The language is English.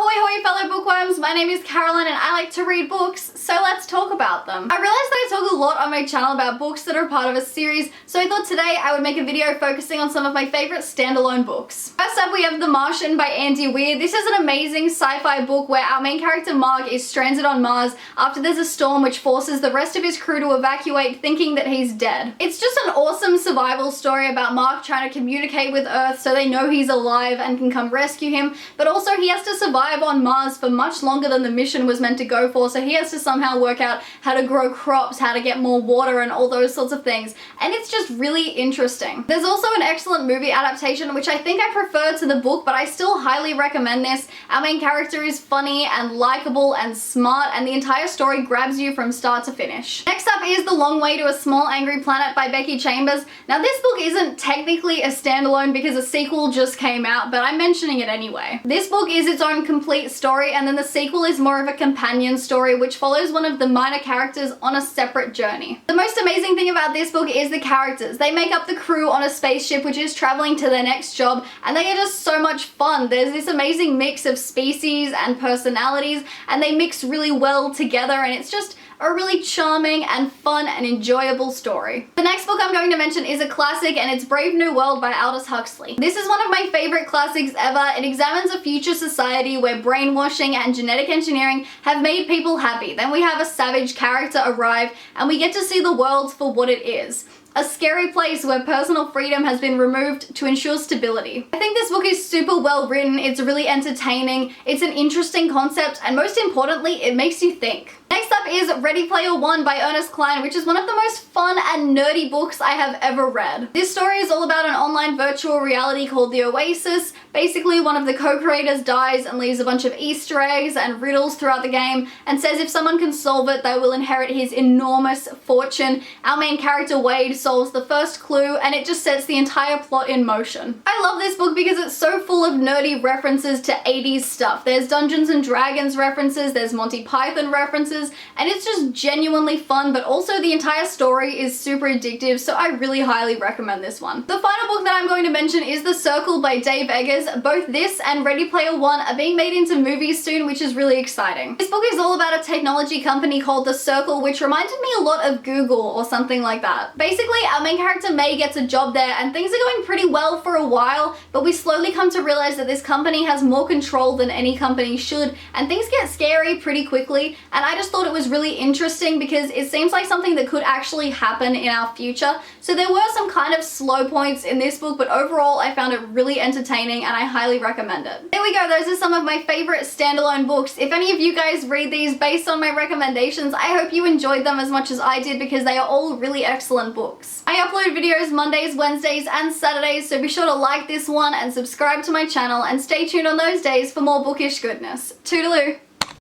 Ahoy hoy fellow bookworms, my name is Caroline and I like to read books, so let's talk about them. I realized that I talk a lot on my channel about books that are part of a series, so I thought today I would make a video focusing on some of my favorite standalone books. First up we have The Martian by Weir. This is an amazing sci-fi book where our main character Mark is stranded on Mars after there's a storm which forces the rest of his crew to evacuate thinking that he's dead. It's just an awesome survival story about Mark trying to communicate with Earth so they know he's alive and can come rescue him, but also he has to survive on Mars for much longer than the mission was meant to go for, so he has to somehow work out how to grow crops, how to get more water and all those sorts of things, and it's just really interesting. There's also an excellent movie adaptation which I think I prefer to the book, but I still highly recommend this. Our main character is funny and likable and smart, and the entire story grabs you from start to finish. Next up is The Long Way to a Small Angry Planet by Becky. Now this book isn't technically a standalone because a sequel just came out, but I'm mentioning it anyway. This book is its own complete story, and then the sequel is more of a companion story which follows one of the minor characters on a separate journey. The most amazing thing about this book is the characters. They make up the crew on a spaceship which is traveling to their next job, and they are just so much fun. There's this amazing mix of species and personalities, and they mix really well together, and it's just a really charming and fun and enjoyable story. The next book I'm going to mention is a classic, and it's Brave New World by Aldous Huxley. This is one of my favorite classics ever. It examines a future society where brainwashing and genetic engineering have made people happy. Then we have a savage character arrive, and we get to see the world for what it is. A scary place where personal freedom has been removed to ensure stability. I think this book is super well written, it's really entertaining, it's an interesting concept, and most importantly, it makes you think. Next up is Ready Player One by Ernest, Cline, which is one of the most fun and nerdy books I have ever read. This story is all about an online virtual reality called The Oasis. Basically, one of the co-creators dies and leaves a bunch of Easter eggs and riddles throughout the game and says if someone can solve it, they will inherit his enormous fortune. Our main character Wade solves the first clue, and it just sets the entire plot in motion. I love this book because it's so full of nerdy references to 80s stuff. There's Dungeons and Dragons references, there's Monty Python references, and it's just genuinely fun, but also the entire story is super addictive, so I really highly recommend this one. The final book that I'm going to mention is The Circle by Dave Eggers. Both this and Ready Player One are being made into movies soon, which is really exciting. This book is all about a technology company called The Circle, which reminded me a lot of Google or something like that. Basically, our main character May gets a job there, and things are going pretty well for a while, but we slowly come to realize that this company has more control than any company should, and things get scary pretty quickly, and I just thought it was really interesting because it seems like something that could actually happen in our future. So there were some kind of slow points in this book, but overall I found it really entertaining and I highly recommend it. There we go, those are some of my favorite standalone books. If any of you guys read these based on my recommendations, I hope you enjoyed them as much as I did because they are all really excellent books. I upload videos Mondays, Wednesdays, and Saturdays, so be sure to like this one and subscribe to my channel and stay tuned on those days for more bookish goodness. Toodaloo!